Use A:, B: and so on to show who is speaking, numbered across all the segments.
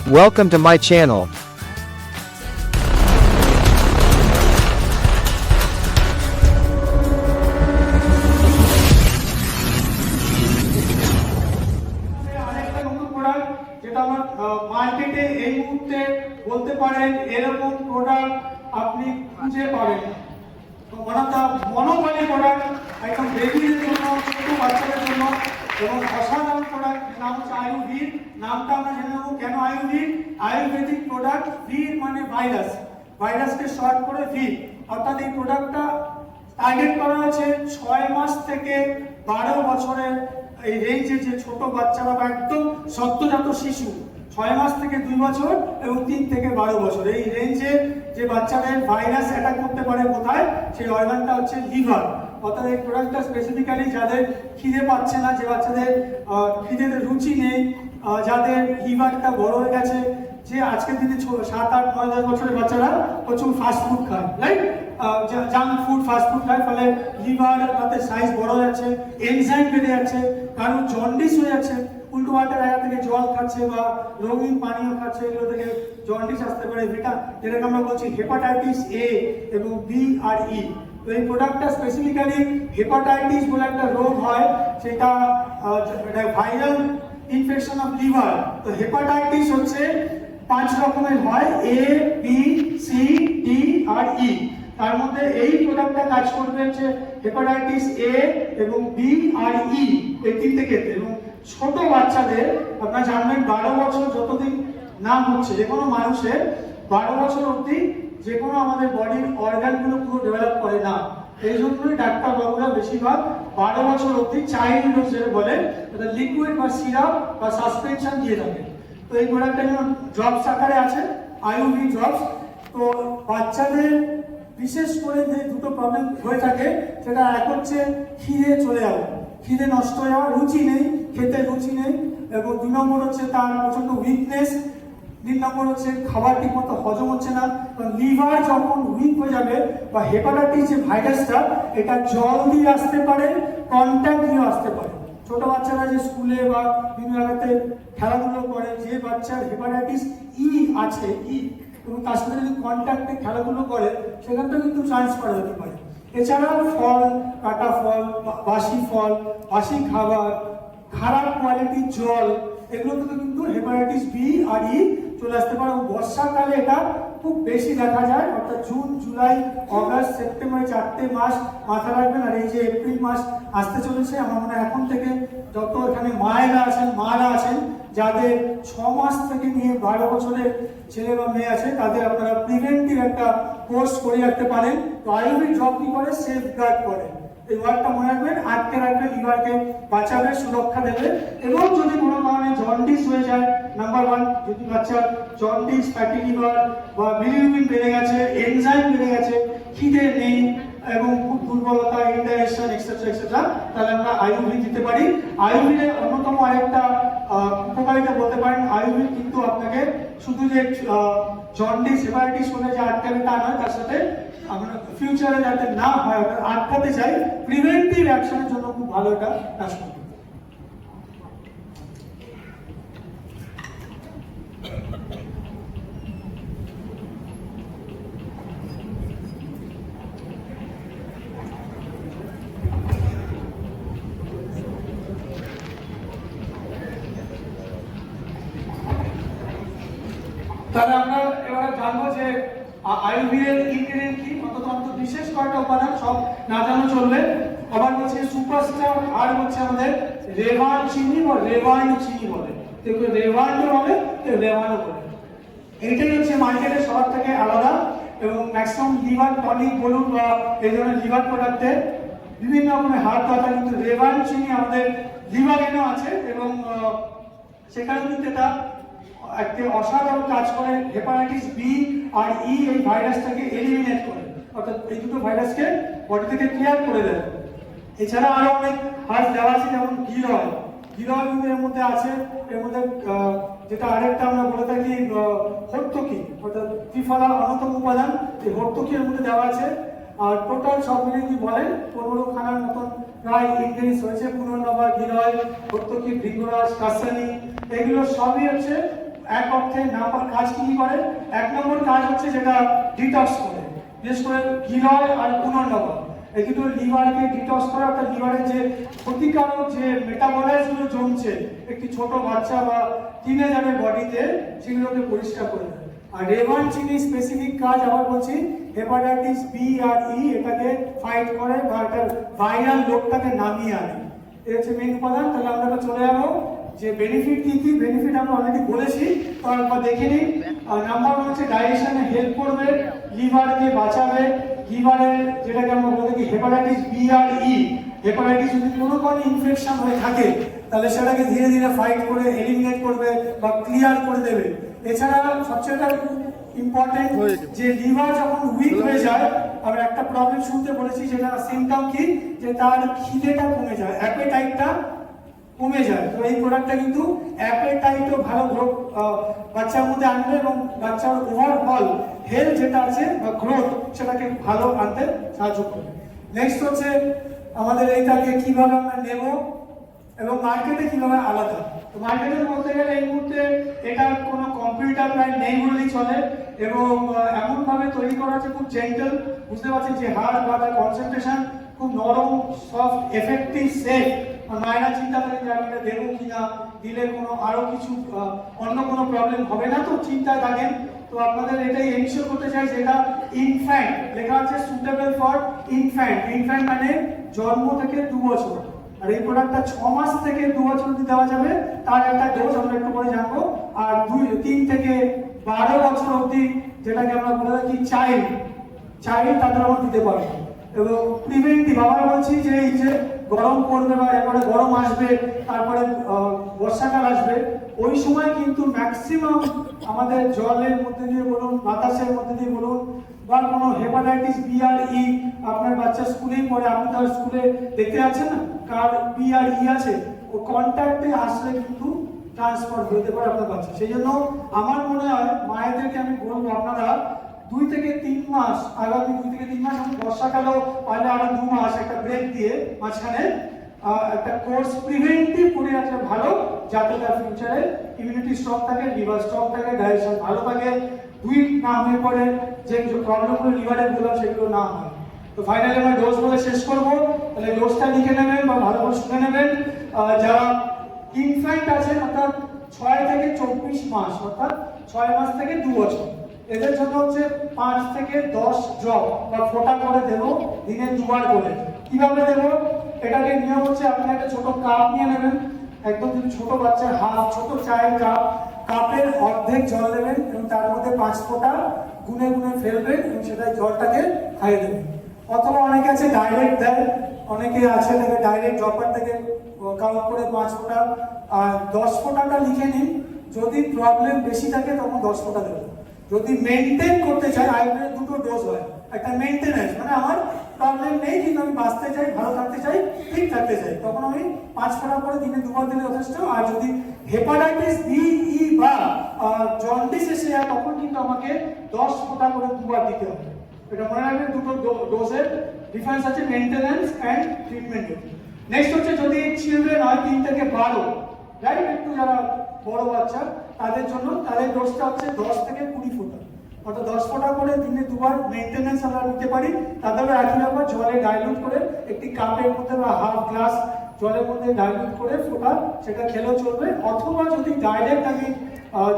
A: Welcome to my channel.
B: মার্কেটে এই মুহূর্তে বলতে পারেন এরকম প্রোডাক্ট আপনি খুঁজে পাবেন মনোবলী প্রোডাক্ট একদম বেবিদের জন্য, ছোট বাচ্চাদের জন্য এবং অসাধারণ প্রোডাক্ট। নাম হচ্ছে আয়ুর্বেদ। নামটা আমরা জেনে নেব কেন আয়ুর্বেদ। আয়ুর্বেদিক প্রোডাক্ট, ভির মানে ভাইরাস, ভাইরাসকে শর্ট করে ভির। অর্থাৎ এই প্রোডাক্টটা টার্গেট করা হয়েছে 6 মাস থেকে 12 বছরের এই রেঞ্জে যে ছোট বাচ্চারা বা একদম সদ্যজাত শিশু, 6 মাস থেকে 2 বছর এবং 3 থেকে 12 বছর এই রেঞ্জে যে বাচ্চাদের ভাইরাস অ্যাটাক করতে পারে কোথায়, সেই অর্গানটা হচ্ছে লিভার। অর্থাৎ এই প্রোডাক্টটা স্পেসিফিক্যালি যাদের খিদে পাচ্ছে না, যে বাচ্চাদের খিদেতে রুচি নেই, যাদের লিভারটা বড় হয়ে গেছে, যে আজকের দিনে 7, 8, 9, 10 বছরের বাচ্চারা প্রচুর ফাস্ট ফুড খায়, right? Junk food, fast food খায়, ফলে লিভার তাতে সাইজ বড় হয়ে যাচ্ছে, এনজাইম বেড়ে যাচ্ছে, কারণ জন্ডিস হয়ে যাচ্ছে, উল্টো পাল্টা জায়গা থেকে জল খাচ্ছে বা রঙিন পানীয় খাচ্ছে, এগুলো থেকে জন্ডিস আসতে পারে। যেটাকে আমরা বলছি হেপাটাইটিস এ এবং বি আর ই। তো এই প্রোডাক্টটা স্পেসিফিক্যালি হেপাটাইটিস বলে একটা রোগ হয়, সেটা ভাইরাল ইনফেকশন অফ লিভার। তো হেপাটাইটিস হচ্ছে 5 রকমের হয়, এ, বি, সি, ডি আর ই। তার মধ্যে এই প্রোডাক্টটা কাজ করবে হচ্ছে হেপাটাইটিস এ এবং বি আর ই, এই 3টে ক্ষেত্রে। এবং ছোট বাচ্চাদের আপনারা জানবেন 12 বছর যতদিন না হচ্ছে যে কোনো মানুষের 12 বছর অবধি যে কোনো আমাদের বডির অর্গানগুলো পুরো ডেভেলপ করে না। এই জন্যই ডাক্তারবাবুরা বেশিরভাগ 12 বছর অবধি চাইল্ড ডোজ বলে লিকুইড বা সিরাপ বা সাসপেনশন দিয়ে থাকে। তো এই প্রোডাক্টটা যেমন ড্রপস আকারে আছে, আইউভি ড্রপস। তো বাচ্চাদের বিশেষ করে যে দুটো প্রবলেম হয়ে থাকে, সেটা এক হচ্ছে খিদে চলে যাওয়া, খিদে নষ্ট হয়ে যাওয়া, রুচি নেই, খেতে রুচি নেই। এবং 2 নম্বর হচ্ছে তার প্রচন্ড উইকনেস। 3 নম্বর হচ্ছে খাবার ঠিক মতো হজম হচ্ছে না। লিভার যখন উইক হয়ে যাবে বা হেপাটাইটিস যে ভাইরাসটা, এটা জল দিয়ে আসতে পারে, কন্ট্যাক্ট দিয়ে আসতে পারে। ছোট বাচ্চারা যে স্কুলে বা বিভিন্ন জায়গাতে খেলাধুলো করে, যে বাচ্চার হেপাটাইটিস ই আছে, ই, এবং তার সাথে যদি কন্ট্যাক্টে খেলাধুলো করে, সেখানটা কিন্তু ট্রান্সফার হতে পারে। এছাড়াও ফল, কাটা ফল, বাসি ফল, বাসি খাবার, খারাপ কোয়ালিটির জল, এগুলো থেকে কিন্তু হেপাটাইটিস বি আর ই চলে আসতে পারে। এবং বর্ষাকালে এটা খুব বেশি দেখা যায়, অর্থাৎ জুন, জুলাই, অগাস্ট, সেপ্টেম্বর, 4টে মাস মাথা রাখবেন। আর এই যে এপ্রিল মাস আসতে চলেছে, আমার মনে হয় এখন থেকে যত এখানে মারা আছেন, যাদের 6 মাস থেকে নিয়ে 12 বছরের ছেলে বা মেয়ে আছে, তাদের আপনারা প্রিভেন্টিভ একটা কোর্স করে রাখতে পারেন। তো আইউভি ড্রপ কি করে, সেফ গার্ড করে। এই ওয়ার্ডটা মনে রাখবেন, আটকে রাখবে, লিভারকে বাঁচাবে, সুরক্ষা দেবে। এবং যদি কোনো কারণে জন্ডিস হয়ে যায়, নাম্বার 1, যদি বাচ্চার জন্ডিস, ফ্যাটি লিভার বা বিলিরুবিন বেড়ে গেছে, এনজাইম বেড়ে গেছে, খিদে নেই এবং খুব দুর্বলতা, ইনডাইজেশন এক্সেট্রা, তাহলে আমরা আইউভি দিতে পারি। আইউভির অন্যতম আরেকটা উপকারিতা বলতে পারেন, আইউভি কিন্তু আপনাকে শুধু যে জন্ডিস, হেপাটাইটিস হলে যে আটকাবে তা নয়, তার সাথে আমরা ফিউচারে যাতে না হয় আটকাতে চাই, প্রিভেন্টিভ অ্যাকশনের জন্য খুব ভালো এটা কাজ করবে। তাহলে আমরা এবারে জানবো যে আইউভি এর ইনগ্রেডিয়েন্ট কি, অন্তত বিশেষ কয়েকটা উপাদান, সব না জানা চলবে। আবার হচ্ছে সুপারস্টার, আর হচ্ছে আমাদের রেভান চিনি বা রেভান চিনি বলে, কেউ রেভানও বলে, কেউ রেভানও বলে। এইটাই হচ্ছে মার্কেটে সবার থেকে আলাদা। এবং ম্যাক্সিমাম লিভার টনিক বলুন বা এই ধরনের লিভার প্রোডাক্টে বিভিন্ন রকমের হাত ব্যথা, কিন্তু রেভান চিনি আমাদের লিভারেও আছে এবং সেখানে কিন্তু এটা একটা অসাধারণ কাজ করে। হেপাটাইটিস বি আর ই এই ভাইরাসটাকে এলিমিনেট করে, অর্থাৎ এই দুটো ভাইরাসকে বডি থেকে ক্লিয়ার করে দেয়। এছাড়া আরো অনেক হাত দেওয়া আছে, যেমন গিরয় কিন্তু এর মধ্যে আছে। এর মধ্যে যেটা আরেকটা আমরা বলে থাকি হর্তকি, অর্থাৎ ত্রিফলার অন্যতম উপাদান, এই হর্তকি এর মধ্যে দেওয়া আছে। আর টোটাল সব মিলিয়ে যদি বলেন 15 খানার মতন প্রায় ইনগ্রেডিয়েন্টস হয়েছে। পুনর্নবা, গিরয়, হর্তকি, ভৃঙ্গরাজ, কাসানি, এগুলো সবই হচ্ছে এক অর্থে নাম্বার কাজ কি করে? 1 নম্বর কাজ হচ্ছে যেটা ডিটক্স করে, বিশেষ করে গিলয় আর পুনর্নবন, এই দুটো লিভারকে ডিটক্স করা, অর্থাৎ লিভারের যে ক্ষতিকারক যে মেটাবলাইজগুলো জমছে একটি ছোট বাচ্চা বা টিনেজারের বডিতে, সেগুলোকে পরিষ্কার করে দেয়। আর রেভানচিনি স্পেসিফিক কাজ আবার বলছি, হেপাটাইটিস বি আর ই এটাকে ফাইট করে বা এটার ভাইরাল লোকটাকে নামিয়ে আনে, এই হচ্ছে মেন উপাদান। তাহলে আমরা চলে যাবো যে বেনিফিট কি কি। বেনিফিট আমরা অলরেডি বলেছি, তো আমরা দেখে নিই। নাম্বার 1 হচ্ছে ডাইজেশনে হেল্প করবে, লিভারকে বাঁচাবে। লিভারের যেটাকে আমরা বলে থাকি হেপাটাইটিস বি আর ই, হেপাটাইটিস যদি কোনো ইনফেকশন হয়ে থাকে তাহলে সেটাকে ধীরে ধীরে ফাইট করে এলিমিনেট করবে বা ক্লিয়ার করে দেবে। এছাড়া সবচেয়ে ইম্পর্টেন্ট যে লিভার যখন উইক হয়ে যায়, আমরা একটা প্রবলেম শুনতে বলেছি, যেটা সিমটম কি, যে তার খিদেটা কমে যায়, অ্যাপেটাইটটা কমে যায়। তো এই প্রোডাক্টটা কিন্তু অ্যাপেটাইটও ভালো গ্রোথ বাচ্চার মধ্যে আনবে এবং বাচ্চার ওভারঅল হেলথ যেটা আছে বা গ্রোথ সেটাকে ভালো আনতে সাহায্য করবে। নেক্সট হচ্ছে আমাদের এইটাকে কিভাবে আমরা নেব এবং মার্কেটে কিভাবে আলাদা। তো মার্কেটে বলতে গেলে এই মুহূর্তে এটার কোনো কম্পিউটার প্রায় নেই বললেই চলে, এবং এমনভাবে তৈরি করা আছে খুব জেন্টল, বুঝতে পারছেন যে হাড় বা তার কনসেন্ট্রেশন খুব নরম, সফট, এফেক্টিভ, সেফ। মায়েরা চিন্তা করেন যে আমি এটা দেবো কিনা, দিলে কোনো আরো কিছু অন্য কোনো প্রবলেম হবে না, তো চিন্তায় থাকেন। তো আপনাদের এটাই এনশিওর করতে চাই যে এটা ইনফ্যান্ট লেখা আছে, সুটেবল ফর ইনফ্যান্ট। ইনফ্যান্ট মানে জন্ম থেকে 2 বছর, আর এই প্রোডাক্টটা 6 মাস থেকে 2 বছর অবধি দেওয়া যাবে, তার একটা ডোজ আমরা একটু পরে জানবো। আর 3 থেকে 12 বছর অবধি যেটাকে আমরা বলে থাকি চাইল্ড, তাদের আমরা দিতে পারবো। এবং প্রিভেন্টিভ আবার বলছি যে এই যে গরম পড়বে বা এরপরে গরম আসবে, তারপরে বর্ষাকাল আসবে, ওই সময় কিন্তু ম্যাক্সিমাম আমাদের জলের মধ্যে দিয়ে বলুন, বাতাসের মধ্যে দিয়ে বলুন, বা কোনো হেপাটাইটিস বি আর ই, আপনার বাচ্চা স্কুলেই পড়ে, আপনি তার স্কুলে দেখতে যাচ্ছেন না কার বি আর ই আছে, ও কন্ট্যাক্টে আসলে কিন্তু ট্রান্সফার হতে পারে আপনার বাচ্চা। সেই জন্য আমার মনে হয় মায়েদেরকে আমি বলবো, আপনারা 2 থেকে 3 মাস, আগামী 2 থেকে 3 মাস, বর্ষাকালেও পারলে আরো 2 মাস একটা ব্রেক দিয়ে মাঝখানে একটা কোর্স প্রিভেন্টিভ করে রাখলে ভালো, যাতে তার ফিউচারে ইমিউনিটি স্ট্রং থাকে, লিভার স্ট্রং থাকে, ডাইজেশন ভালো থাকে, উইক না হয়ে পড়ে, যে প্রবলেমগুলো লিভারে বললাম সেগুলো না হয়। তো ফাইনালি আমরা ডোজ বলে শেষ করবো। তাহলে ডোজটা লিখে নেবেন বা ভালো করে শুনে নেবেন। যারা ইনফ্যান্ট আছেন, অর্থাৎ 6 থেকে 24 মাস, অর্থাৎ 6 মাস থেকে 2 বছর, এদের জন্য হচ্ছে 5 থেকে 10 ড্রপ বা ফোঁটা করে দেবো, দিনে 2 বার করে। কিভাবে দেবো? এটাকে নিয়ম হচ্ছে, আপনি একটা ছোট কাপ নিয়ে নেবেন, একদম যদি ছোট বাচ্চার হাফ, ছোট চায়ের কাপ, কাপের অর্ধেক জল নেবেন এবং তার মধ্যে 5 ফোঁটা গুনে গুনে ফেলবেন এবং সেটা জলটাকে খাইয়ে দেবেন। অথবা অনেকে আছে ডাইরেক্ট দেয়, অনেকে আছে তাকে ডাইরেক্ট ড্রপার থেকে কাউন্ট করে 5 ফোঁটা। আর 10 ফোঁটাটা লিখে নিন, যদি প্রবলেম বেশি থাকে তখন 10 ফোঁটা দেবেন। যদি মেনটেন করতে চাই, আইভিএফ 2টো ডোজ হয়, একটা মেনটেন্যান্স মানে আমার প্রবলেম নেই কিন্তু আমি বাঁচতে চাই, ভালো থাকতে চাই, ঠিক থাকতে চাই, তখন আমি 5 ফোঁটা করে দিনে 2 বার দিলে যথেষ্ট। আর যদি হেপাটাইটিস বি ই বা জন্ডিস এসে যায়, তখন কিন্তু আমাকে 10 ফোঁটা করে 2 বার দিতে হবে। এটা মনে রাখবেন, 2টো ডোজের ডিফারেন্স আছে, মেনটেন্যান্স অ্যান্ড ট্রিটমেন্ট। নেক্সট হচ্ছে যদি চিলড্রেন হয় 3 থেকে 12, রাইট, একটু যারা বড় বাচ্চা তাদের জন্য, তাদের ডোজটা হচ্ছে 10 থেকে 20 ফোঁটা, অর্থাৎ 10 ফোঁটা করে দিনে 2 বার মেনটেন্যান্স আমরা নিতে পারি। তাদের একই ব্যাপার, জলে ডাইলুট করে একটি কাপের মধ্যে বা হাফ গ্লাস জলের মধ্যে ডাইলুট করে ফোঁটা সেটা খেলেও চলবে। অথবা যদি ডাইরেক্ট আমি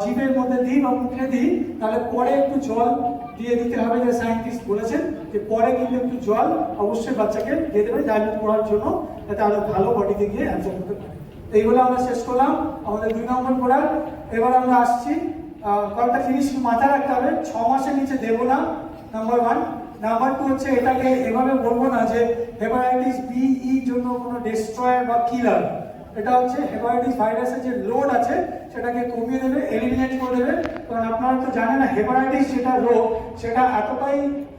B: জিভের মধ্যে দিই বা মুখে দিই, তাহলে পরে একটু জল দিয়ে দিতে হবে, যে সায়েন্টিস্ট বলেছেন যে পরে কিন্তু একটু জল অবশ্যই বাচ্চাকে দিয়ে দেবে ডাইলুট করার জন্য, যাতে আরো ভালো বডিতে গিয়ে অ্যাবজর্ব করতে পারে। এইগুলো আমরা শেষ করলাম আমাদের 2 নম্বর প্রোডাক্ট। এবার আমরা আসছি, কয়েকটা জিনিস মাথায় রাখতে হবে, 6 মাসের নিচে দেবো না, নাম্বার 1। নাম্বার 2 হচ্ছে এটাকে এভাবে বলবো না যে হেপাটাইটিস বি ই জন্য কোনো ডেস্ট্রয়ার বা কিলার। এটা হচ্ছে হেপাটাইটিস ভাইরাসের যে লোড আছে সেটাকে কমিয়ে দেবে, এলিমিনেট করে দেবে। কারণ আপনারা তো জানেন না, হেপাটাইটিস যেটা রোগ সেটা এতটাই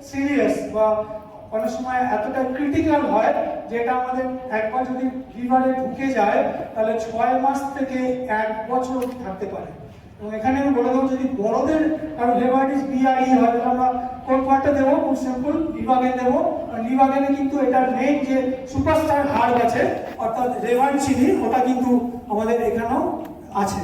B: সিরিয়াস বা অনেক সময় এতটা ক্রিটিক্যাল হয়, যেটা আমাদের একবার যদি লিভারে ঢুকে যায় তাহলে 6 মাস থেকে 1 বছর থাকতে পারে। এবং এখানে আমি বলে দেবো, যদি বড়দের কারণ হেপাটাইটিস বি আর ই হয়, তাহলে আমরা কোন পার্টটা দেবো? খুব সিম্পল, লিভাগেন দেবো। লিভাগেনে কিন্তু এটার মেইন যে সুপারস্টার হার্ব আছে, অর্থাৎ রেভানচিনি, ওটা কিন্তু আমাদের এখানেও আছে।